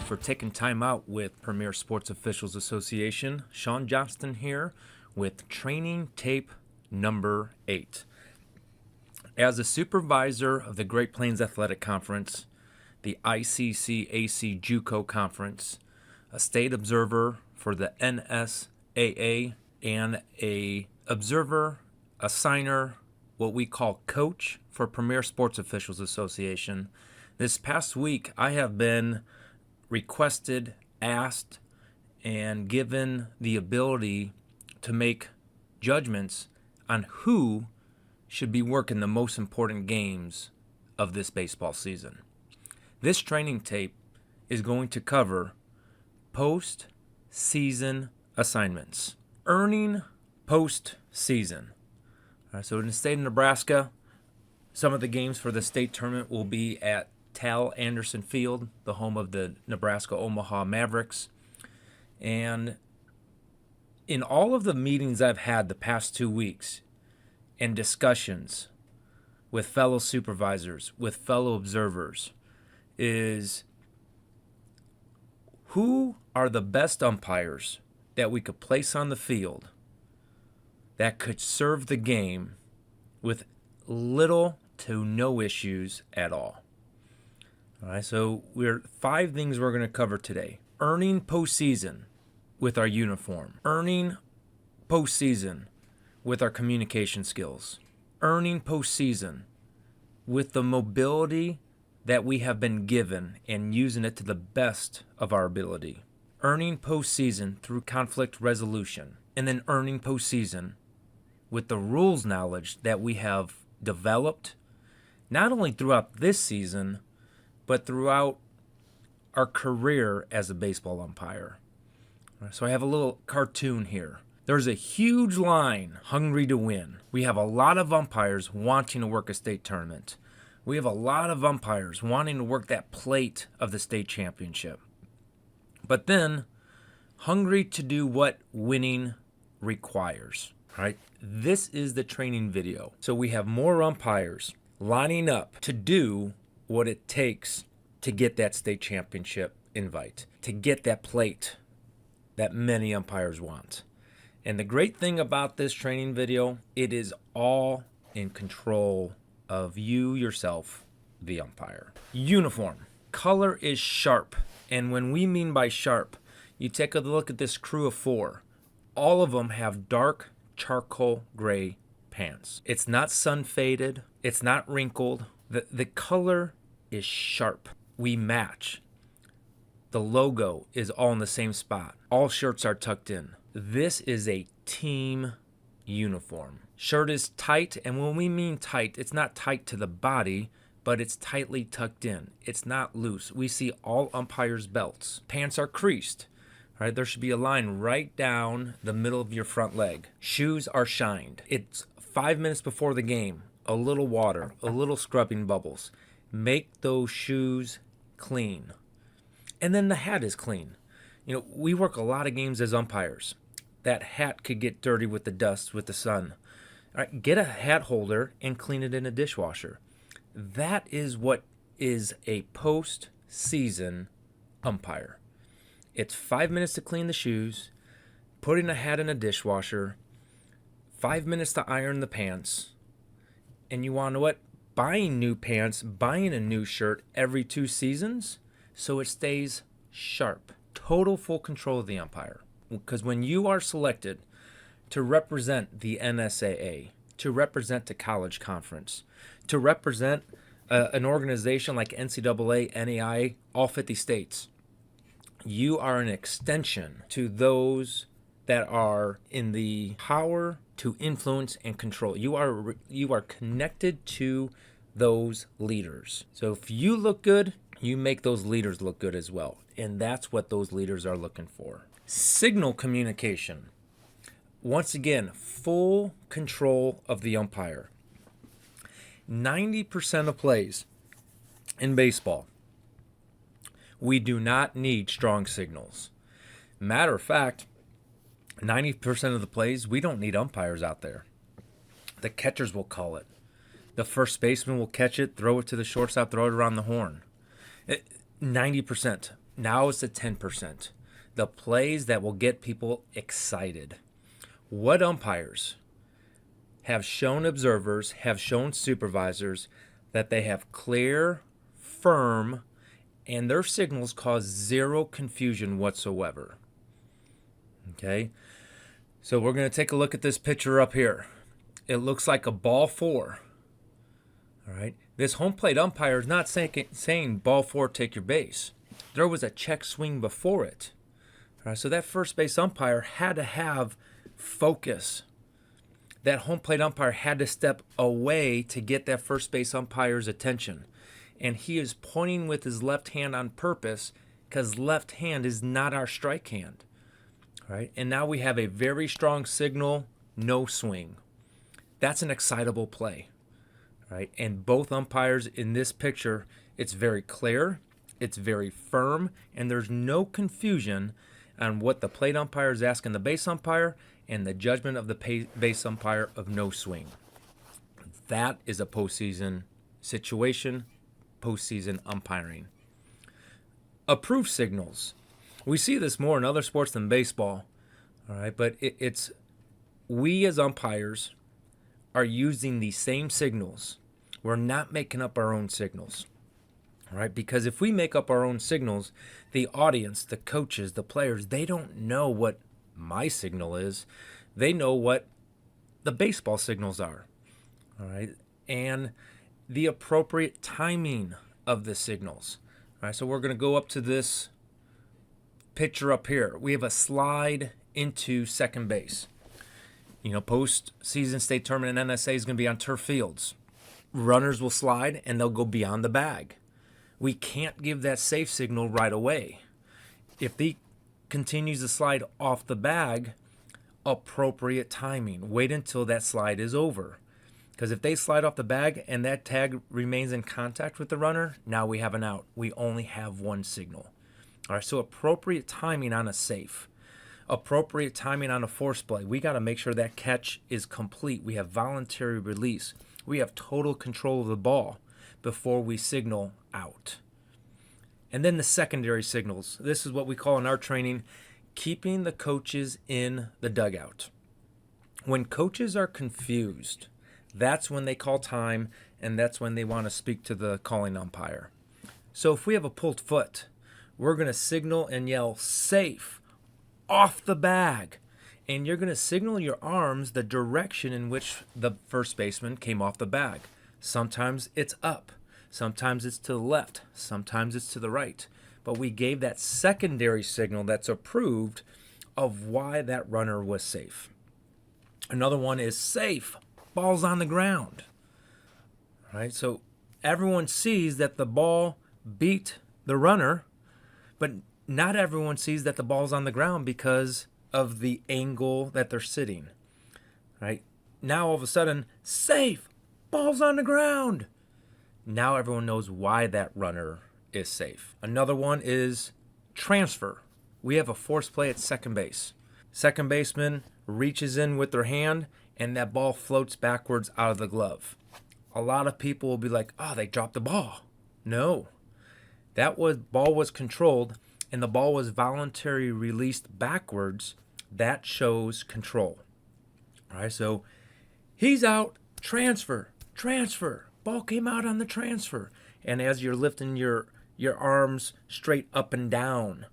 for taking time out with Premier Sports Officials Association. Sean Johnston here with training tape number 8. As a supervisor of the Great Plains Athletic Conference, the ICC-AC JUCO Conference, a state observer for the NSAA, and a observer, assigner, what we call coach for Premier Sports Officials Association, this past week I have been requested, asked, and given the ability to make judgments on who should be working the most important games of this baseball season. This training tape is going to cover post-season assignments, earning post-season. So in the state of Nebraska, some of the games for the state tournament will be at Tal Anderson Field, the home of the Nebraska Omaha Mavericks. And in all of the meetings I've had the past 2 weeks and discussions with fellow supervisors, with fellow observers, is who are the best umpires that we could place on the field that could serve the game with little to no issues at all. All right, so we're 5 things we're going to cover today. Earning postseason with our uniform. Earning postseason with our communication skills. Earning postseason with the mobility that we have been given and using it to the best of our ability. Earning postseason through conflict resolution. And then earning postseason with the rules knowledge that we have developed, not only throughout this season, but throughout our career as a baseball umpire. So I have a little cartoon here. There's a huge line hungry to win. We have a lot of umpires wanting to work a state tournament. We have a lot of umpires wanting to work that plate of the state championship. But then, hungry to do what winning requires. All right, this is the training video. So we have more umpires lining up to do what it takes to get that state championship invite, to get that plate that many umpires want. And the great thing about this training video, it is all in control of you yourself, the umpire. Uniform. Color is sharp. And when we mean by sharp, you take a look at this crew of 4. All of them have dark charcoal gray pants. It's not sun faded. It's not wrinkled. The color is sharp. We match. The logo is all in the same spot. All shirts are tucked in. This is a team uniform. Shirt is tight, and when we mean tight, it's not tight to the body, but it's tightly tucked in. It's not loose. We see all umpires' belts. Pants are creased. All right, there should be a line right down the middle of your front leg. Shoes are shined. It's 5 minutes before the game. A little water, a little scrubbing bubbles. Make those shoes clean. And then the hat is clean. You know, we work a lot of games as umpires. That hat could get dirty with the dust, with the sun. All right, get a hat holder and clean it in a dishwasher. That is what is a post-season umpire. It's 5 minutes to clean the shoes, putting a hat in a dishwasher, 5 minutes to iron the pants, and you want to know what? Buying new pants, buying a new shirt every 2 seasons so it stays sharp. Total full control of the umpire. Because when you are selected to represent the NSAA, to represent the college conference, to represent an organization like NCAA, NAIA, all 50 states, you are an extension to those that are in the power to influence and control. You are connected to those leaders. So if you look good, you make those leaders look good as well. And that's what those leaders are looking for. Signal communication. Once again, full control of the umpire. 90% of plays in baseball, we do not need strong signals. Matter of fact, 90% of the plays, we don't need umpires out there. The catchers will call it. The first baseman will catch it, throw it to the shortstop, throw it around the horn. 90%. Now it's the 10%. The plays that will get people excited. What umpires have shown observers, have shown supervisors that they have clear, firm, and their signals cause zero confusion whatsoever. Okay? So we're going to take a look at this picture up here. It looks like a ball 4. All right? This home plate umpire is not saying ball 4, take your base. There was a check swing before it. All right? So that first base umpire had to have focus. That home plate umpire had to step away to get that first base umpire's attention. And he is pointing with his left hand on purpose because left hand is not our strike hand. All right? And now we have a very strong signal, no swing. That's an excitable play. Right? And both umpires in this picture, it's very clear, it's very firm, and there's no confusion on what the plate umpire is asking the base umpire and the judgment of the base umpire of no swing. That is a postseason situation, postseason umpiring. Approved signals. We see this more in other sports than baseball, all right? But it's we as umpires are using the same signals. We're not making up our own signals, all right? Because if we make up our own signals, the audience, the coaches, the players, they don't know what my signal is. They know what the baseball signals are, all right? And the appropriate timing of the signals. All right, so we're going to go up to this picture up here. We have a slide into second base. You know, postseason state tournament NSA is going to be on turf fields. Runners will slide and they'll go beyond the bag. We can't give that safe signal right away. If he continues to slide off the bag, appropriate timing. Wait until that slide is over. Because if they slide off the bag and that tag remains in contact with the runner, now we have an out. We only have one signal. All right, so appropriate timing on a safe. Appropriate timing on a force play. We got to make sure that catch is complete. We have voluntary release. We have total control of the ball before we signal out. And then the secondary signals. This is what we call in our training, keeping the coaches in the dugout. When coaches are confused, that's when they call time, and that's when they want to speak to the calling umpire. So if we have a pulled foot, we're going to signal and yell, safe, off the bag. And you're going to signal your arms the direction in which the first baseman came off the bag. Sometimes it's up. Sometimes it's to the left. Sometimes it's to the right. But we gave that secondary signal that's approved of why that runner was safe. Another one is safe. Ball's on the ground. All right, so everyone sees that the ball beat the runner, but not everyone sees that the ball's on the ground because of the angle that they're sitting. All right, now all of a sudden, safe, ball's on the ground. Now everyone knows why that runner is safe. Another one is transfer. We have a force play at second base. Second baseman reaches in with their hand, and that ball floats backwards out of the glove. A lot of people will be like, oh, they dropped the ball. No. Ball was controlled, and the ball was voluntarily released backwards. That shows control. All right, so he's out, transfer. Ball came out on the transfer. And as you're lifting your arms straight up and down,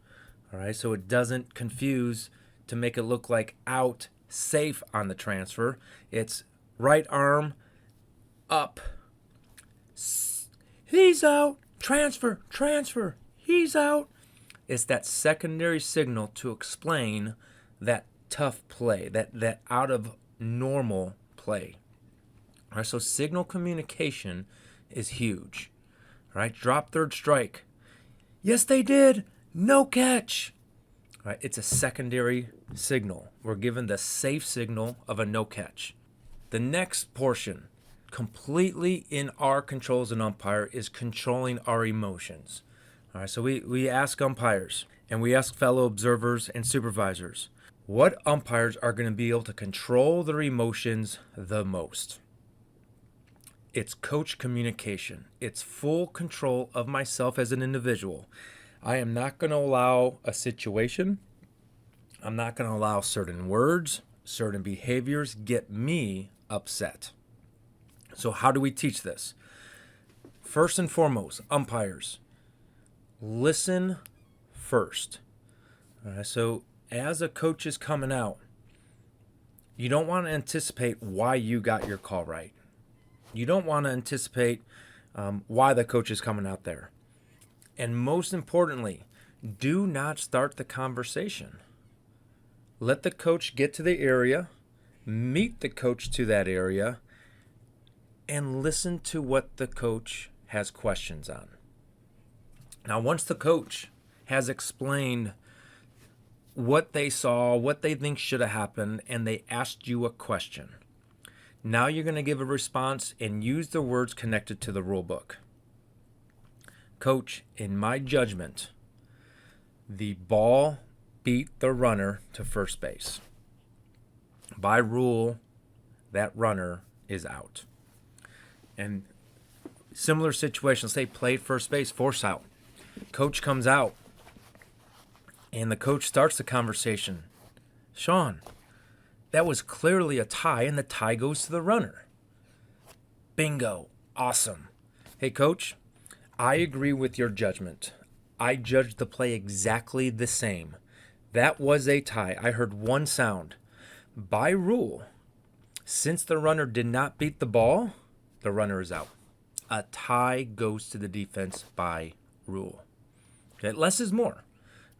all right, so it doesn't confuse to make it look like out, safe on the transfer. It's right arm up. He's out. Transfer. He's out. It's that secondary signal to explain that tough play, that out of normal play. All right, so signal communication is huge. All right, drop third strike. Yes, they did. No catch. All right, it's a secondary signal. We're given the safe signal of a no catch. The next portion, completely in our control as an umpire, is controlling our emotions. All right, so we ask umpires and we ask fellow observers and supervisors, what umpires are going to be able to control their emotions the most? It's coach communication. It's full control of myself as an individual. I am not going to allow a situation, I'm not going to allow certain words, certain behaviors get me upset. So how do we teach this? First and foremost, umpires, listen first. All right, so as a coach is coming out, you don't want to anticipate why you got your call right. You don't want to anticipate why the coach is coming out there. And most importantly, do not start the conversation. Let the coach get to the area, meet the coach to that area, and listen to what the coach has questions on. Now, once the coach has explained what they saw, what they think should have happened, and they asked you a question, now you're going to give a response and use the words connected to the rule book. Coach, in my judgment, the ball beat the runner to first base. By rule, that runner is out. And similar situations, say played first base, force out. Coach comes out, and the coach starts the conversation. Sean, that was clearly a tie, and the tie goes to the runner. Bingo. Awesome. Hey, coach, I agree with your judgment. I judged the play exactly the same. That was a tie. I heard one sound. By rule, since the runner did not beat the ball, the runner is out. A tie goes to the defense by rule. Okay, less is more,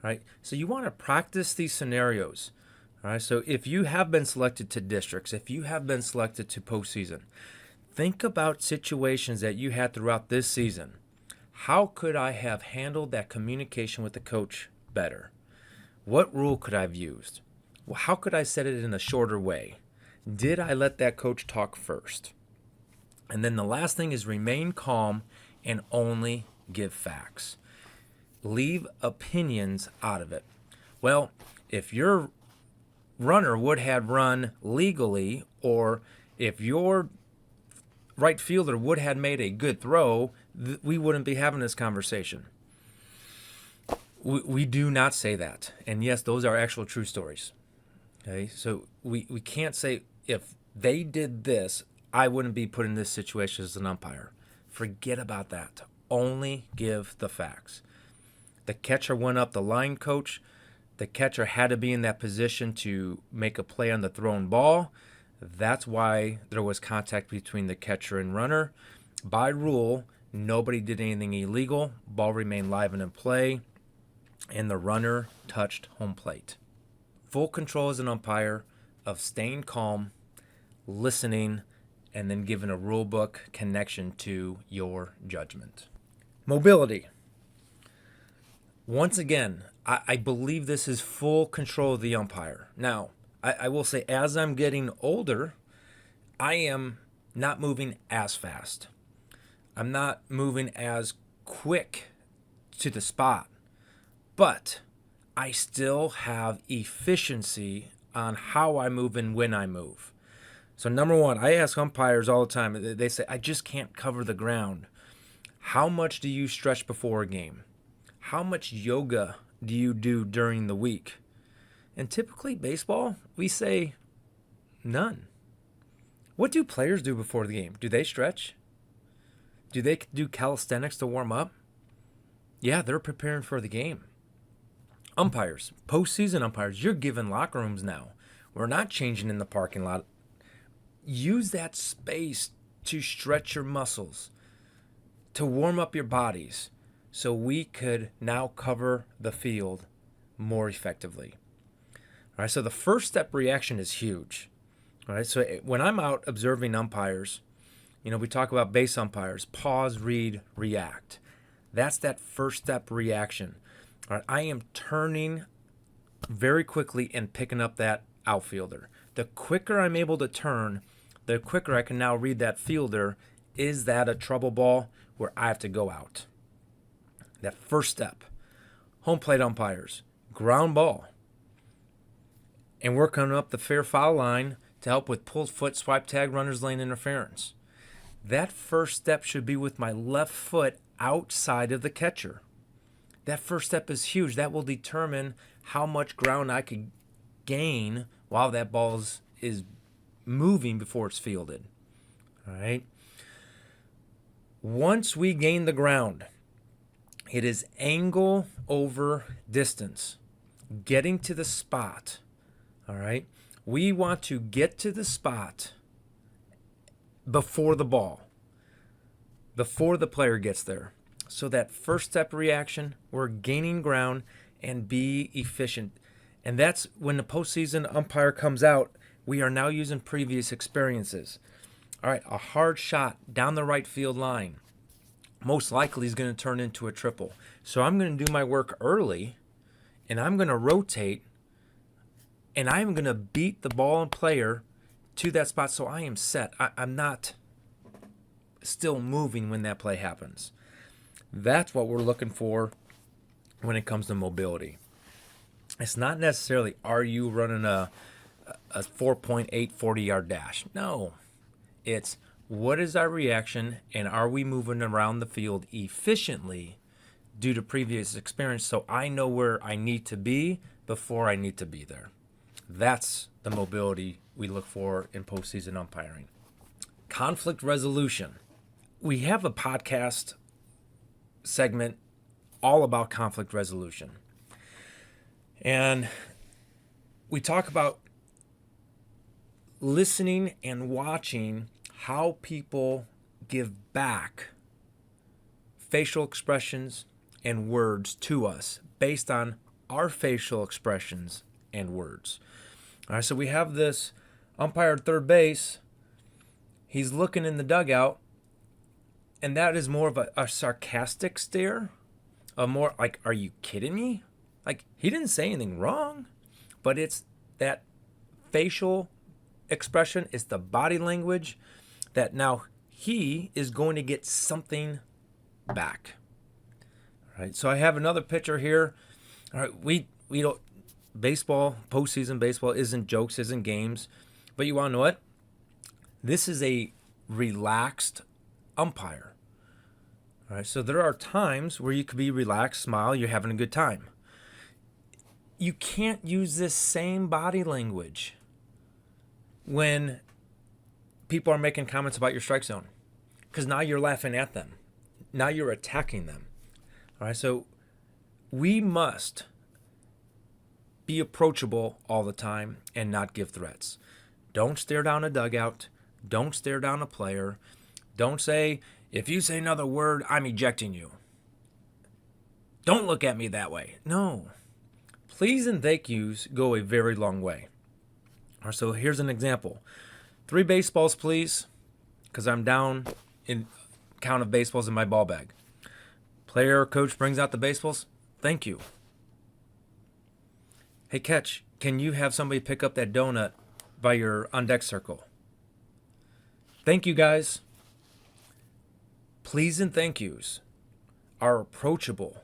right? So you want to practice these scenarios. All right, so if you have been selected to districts, if you have been selected to postseason, think about situations that you had throughout this season. How could I have handled that communication with the coach better? What rule could I have used? Well, how could I set it in a shorter way? Did I let that coach talk first? And then the last thing is remain calm and only give facts. Leave opinions out of it. Well, if your runner would have run legally, or if your right fielder would have made a good throw, we wouldn't be having this conversation. We do not say that. And yes, those are actual true stories. Okay, so we can't say if they did this, I wouldn't be put in this situation as an umpire. Forget about that. Only give the facts. The catcher went up the line, coach. The catcher had to be in that position to make a play on the thrown ball. That's why there was contact between the catcher and runner. By rule, nobody did anything illegal. Ball remained live and in play, and the runner touched home plate. Full control as an umpire of staying calm, listening, and then giving a rule book connection to your judgment. Mobility. Once again, I believe this is full control of the umpire. Now, I will say as I'm getting older, I am not moving as fast. I'm not moving as quick to the spot, but I still have efficiency on how I move and when I move. So number one, I ask umpires all the time, they say, I just can't cover the ground. How much do you stretch before a game? How much yoga do you do during the week? And typically baseball, we say none. What do players do before the game? Do they stretch? Do they do calisthenics to warm up? Yeah, they're preparing for the game. Umpires, postseason umpires, you're given locker rooms now. We're not changing in the parking lot. Use that space to stretch your muscles, to warm up your bodies, so we could now cover the field more effectively. All right, so the first step reaction is huge. All right, so when I'm out observing umpires, we talk about base umpires, pause, read, react. That's that first step reaction. All right, I am turning very quickly and picking up that outfielder. The quicker I'm able to turn, the quicker I can now read that fielder. Is that a trouble ball where I have to go out? That first step. Home plate umpires, ground ball. And we're coming up the fair foul line to help with pulled foot, swipe tag, runner's lane interference. That first step should be with my left foot outside of the catcher. That first step is huge. That will determine how much ground I could gain while that ball is moving before it's fielded. All right. Once we gain the ground, it is angle over distance. Getting to the spot. All right. We want to get to the spot before the ball, before the player gets there. So that first step reaction, we're gaining ground and be efficient. And that's when the postseason umpire comes out, we are now using previous experiences. All right, a hard shot down the right field line most likely is going to turn into a triple. So I'm going to do my work early, and I'm going to rotate, and I'm going to beat the ball and player to that spot so I am set. I'm not still moving when that play happens. That's what we're looking for when it comes to mobility. It's not necessarily, are you running a 4.8 40-yard dash? No. It's, what is our reaction, and are we moving around the field efficiently due to previous experience so I know where I need to be before I need to be there? That's the mobility we look for in postseason umpiring. Conflict resolution. We have a podcast segment all about conflict resolution. And we talk about listening and watching how people give back facial expressions and words to us based on our facial expressions and words. All right, so we have this umpire at third base. He's looking in the dugout, and that is more of a sarcastic stare, a more like, are you kidding me? Like, he didn't say anything wrong, but it's that facial expression, it's the body language that now he is going to get something back. All right, so I have another picture here. All right, we don't, baseball, postseason baseball isn't jokes, isn't games, but you want to know what? This is a relaxed umpire. All right, so there are times where you could be relaxed, smile, you're having a good time. You can't use this same body language when people are making comments about your strike zone, because now you're laughing at them. Now you're attacking them. All right, so we must be approachable all the time and not give threats. Don't stare down a dugout. Don't stare down a player. Don't say, if you say another word, I'm ejecting you. Don't look at me that way. No. Please and thank yous go a very long way. All right, so here's an example. 3 baseballs, please, because I'm down in count of baseballs in my ball bag. Player or coach brings out the baseballs. Thank you. Hey, catch, can you have somebody pick up that donut by your on-deck circle? Thank you, guys. Please and thank yous are approachable.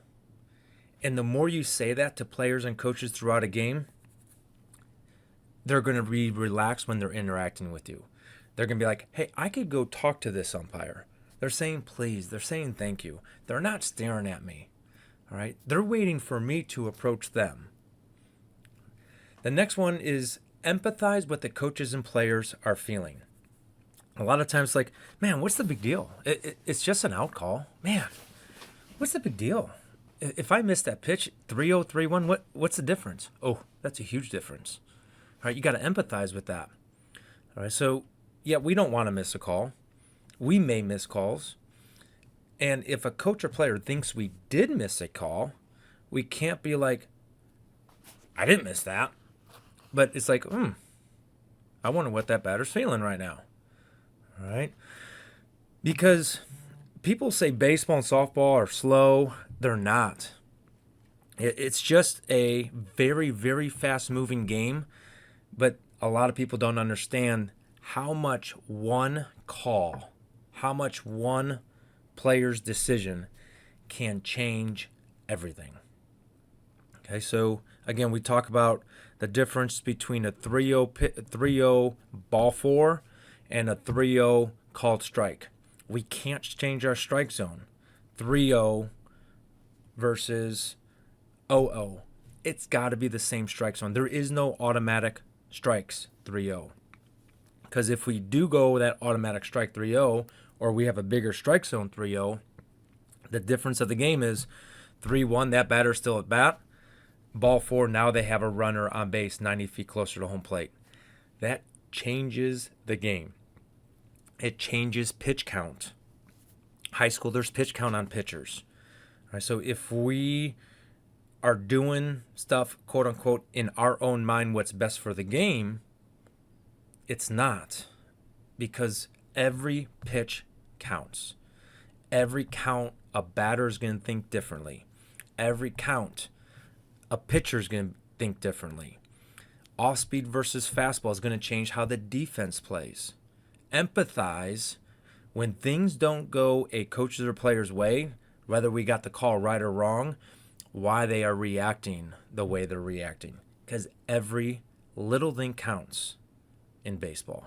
And the more you say that to players and coaches throughout a game, they're going to be relaxed when they're interacting with you. They're going to be like, hey, I could go talk to this umpire. They're saying please. They're saying thank you. They're not staring at me. All right? They're waiting for me to approach them. The next one is empathize what the coaches and players are feeling. A lot of times, like, man, what's the big deal? It's just an out call. Man, what's the big deal? If I miss that pitch, 3-0, 3-1, what's the difference? Oh, that's a huge difference. All right, you got to empathize with that. All right, so, yeah, we don't want to miss a call. We may miss calls. And if a coach or player thinks we did miss a call, we can't be like, I didn't miss that. But it's like, I wonder what that batter's feeling right now. All right? Because people say baseball and softball are slow. They're not. It's just a very, very fast-moving game. But a lot of people don't understand how much one call, how much one player's decision can change everything. Okay, so again, we talk about the difference between a 3-0 ball four and a 3-0 called strike. We can't change our strike zone. 3-0 versus 0-0. It's got to be the same strike zone. There is no automatic strikes 3-0. Because if we do go that automatic strike 3-0, or we have a bigger strike zone 3-0, the difference of the game is 3-1, that batter's still at bat. Ball 4, now they have a runner on base 90 feet closer to home plate. That changes the game. It changes pitch count. High school, there's pitch count on pitchers. All right, so if we are doing stuff, quote unquote, in our own mind, what's best for the game, it's not. Because every pitch counts. Every count, a batter is going to think differently. Every count, a pitcher is going to think differently. Off-speed versus fastball is going to change how the defense plays. Empathize when things don't go a coach's or player's way, whether we got the call right or wrong, why they are reacting the way they're reacting. Because every little thing counts in baseball.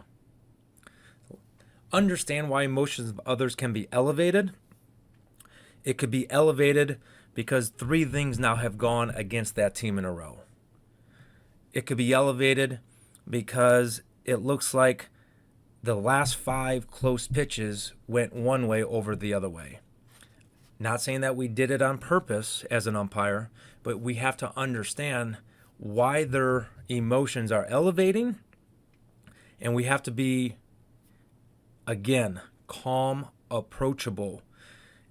Understand why emotions of others can be elevated. It could be elevated because 3 things now have gone against that team in a row. It could be elevated because it looks like the last 5 close pitches went one way over the other way. Not saying that we did it on purpose as an umpire, but we have to understand why their emotions are elevating, and we have to be, again, calm, approachable.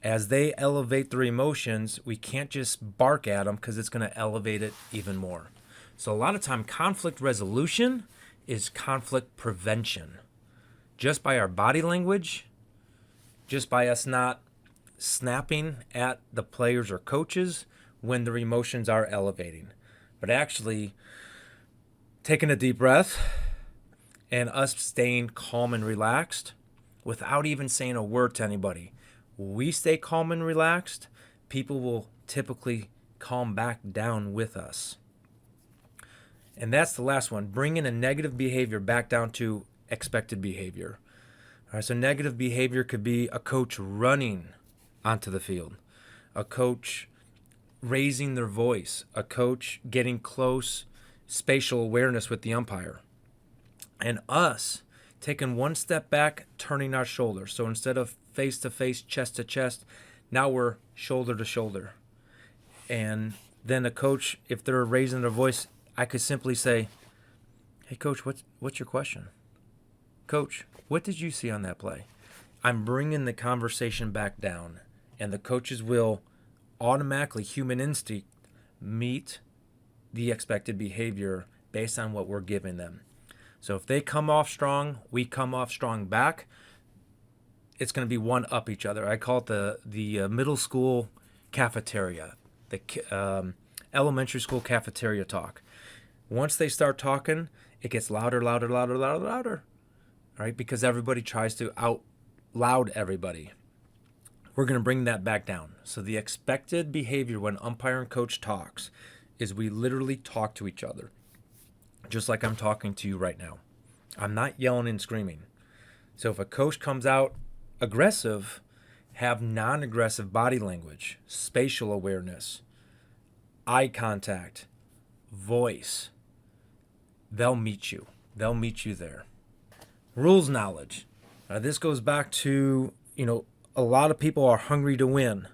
As they elevate their emotions, we can't just bark at them because it's going to elevate it even more. So a lot of time, conflict resolution is conflict prevention. Just by our body language, just by us not snapping at the players or coaches when their emotions are elevating, but actually taking a deep breath and us staying calm and relaxed without even saying a word to anybody. We stay calm and relaxed, people will typically calm back down with us. And that's the last one, bringing a negative behavior back down to expected behavior. All right, so negative behavior could be a coach running onto the field, a coach raising their voice, a coach getting close spatial awareness with the umpire, and us taking one step back, turning our shoulders. So instead of face to face, chest to chest, now we're shoulder to shoulder. And then a coach, if they're raising their voice, I could simply say, "Hey, coach, what's your question? Coach, what did you see on that play?" I'm bringing the conversation back down, and the coaches will automatically, human instinct, meet the expected behavior based on what we're giving them. So if they come off strong, we come off strong back. It's going to be one up each other. I call it the middle school cafeteria, the elementary school cafeteria talk. Once they start talking, it gets louder, louder, louder, louder, louder. Right? Because everybody tries to out loud everybody. We're going to bring that back down. So the expected behavior when umpire and coach talks is we literally talk to each other. Just like I'm talking to you right now. I'm not yelling and screaming. So if a coach comes out aggressive, have non-aggressive body language, spatial awareness, eye contact, voice. They'll meet you. They'll meet you there. Rules knowledge. This goes back to, a lot of people are hungry to win.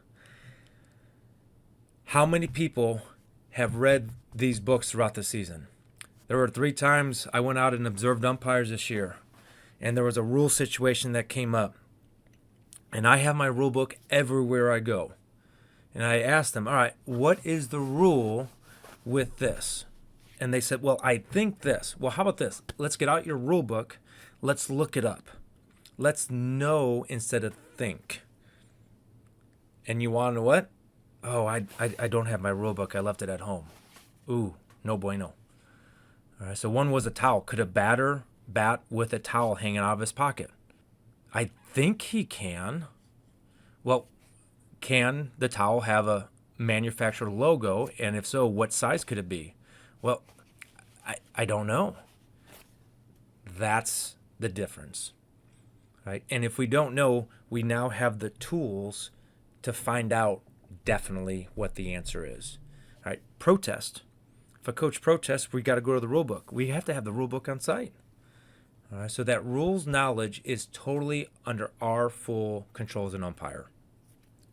How many people have read these books throughout the season? There were 3 times I went out and observed umpires this year, and there was a rule situation that came up. And I have my rule book everywhere I go. And I asked them, all right, what is the rule with this? And they said, well, I think this. Well, how about this? Let's get out your rule book. Let's look it up. Let's know instead of think. And you want to know what? Oh, I don't have my rule book. I left it at home. Ooh, no bueno. All right, so one was a towel. Could a batter bat with a towel hanging out of his pocket? I think he can. Well, can the towel have a manufacturer logo? And if so, what size could it be? Well, I don't know. That's the difference. Right? And if we don't know, we now have the tools to find out, definitely what the answer is. All right, protest. If a coach protests, we got to go to the rule book. We have to have the rule book on site. All right, so that rules knowledge is totally under our full control as an umpire.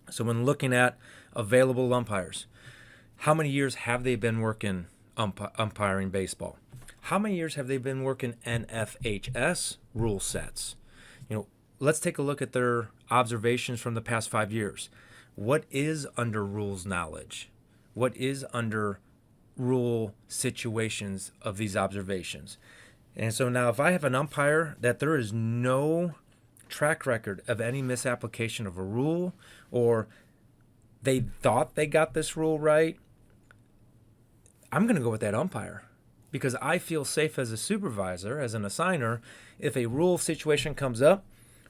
So when looking at available umpires, how many years have they been working umpiring baseball? How many years have they been working NFHS rule sets? Let's take a look at their observations from the past 5 years. What is under rules knowledge? What is under rule situations of these observations? And so now if I have an umpire that there is no track record of any misapplication of a rule, or they thought they got this rule right, I'm going to go with that umpire, because I feel safe as a supervisor, as an assigner. If a rule situation comes up,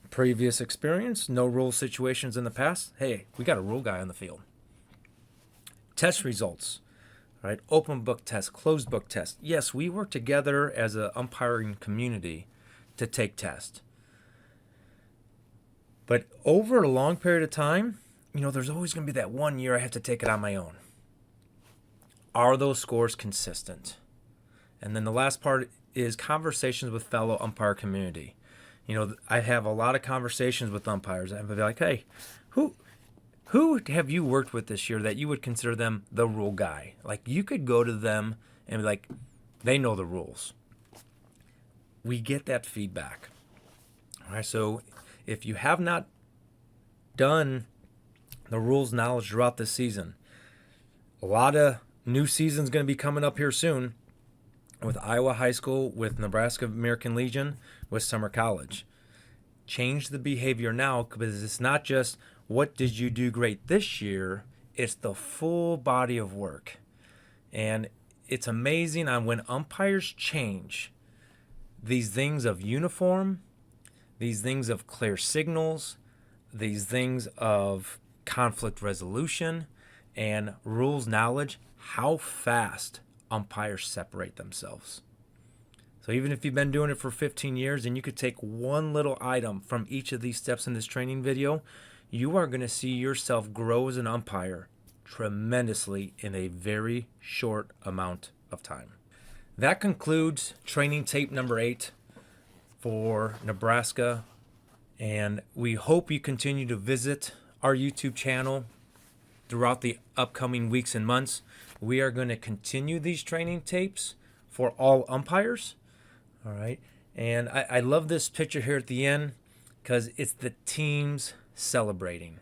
previous experience, no rule situations in the past, hey, we got a rule guy on the field. Test results, right? Open book test, closed book test. Yes, we work together as an umpiring community to take tests. But over a long period of time, there's always going to be that 1 year I have to take it on my own. Are those scores consistent? And then the last part is conversations with fellow umpire community. I have a lot of conversations with umpires. I'd be like, hey, who have you worked with this year that you would consider them the rule guy? Like, you could go to them and be like, they know the rules. We get that feedback. All right, so if you have not done the rules knowledge throughout this season, a lot of new season's going to be coming up here soon with Iowa High School, with Nebraska American Legion, with Summer College. Change the behavior now, because it's not just what did you do great this year, it's the full body of work. And it's amazing on when umpires change these things of uniform, these things of clear signals, these things of conflict resolution and rules knowledge, how fast umpires separate themselves. So even if you've been doing it for 15 years and you could take one little item from each of these steps in this training video, you are going to see yourself grow as an umpire tremendously in a very short amount of time. That concludes training tape number 8 for Nebraska, and we hope you continue to visit our YouTube channel throughout the upcoming weeks and months. We are going to continue these training tapes for all umpires. All right. And I love this picture here at the end, because it's the teams celebrating.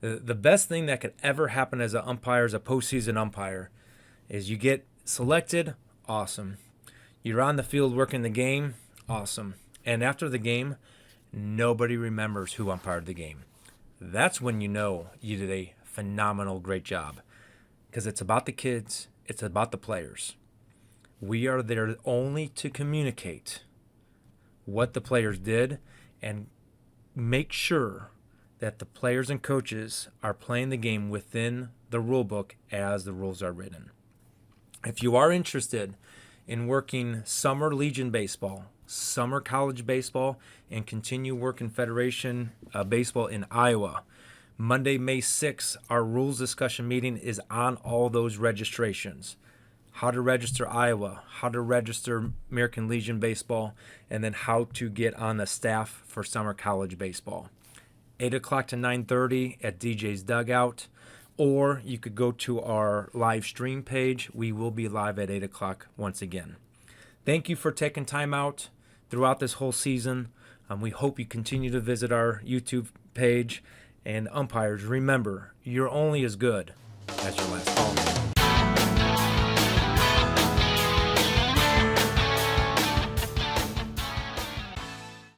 The best thing that could ever happen as an umpire, as a postseason umpire, is you get selected. Awesome. You're on the field working the game. Awesome. And after the game, nobody remembers who umpired the game. That's when you know you did a phenomenal, great job, because it's about the kids. It's about the players. We are there only to communicate what the players did and make sure that the players and coaches are playing the game within the rule book as the rules are written. If you are interested in working summer Legion baseball, summer college baseball, and continue working Federation baseball in Iowa, Monday, May 6th, our rules discussion meeting is on all those registrations. How to register Iowa, how to register American Legion baseball, and then how to get on the staff for summer college baseball. 8 o'clock to 9:30 at DJ's Dugout, or you could go to our live stream page. We will be live at 8 o'clock once again. Thank you for taking time out throughout this whole season. We hope you continue to visit our YouTube page. And umpires, remember, you're only as good as your last call.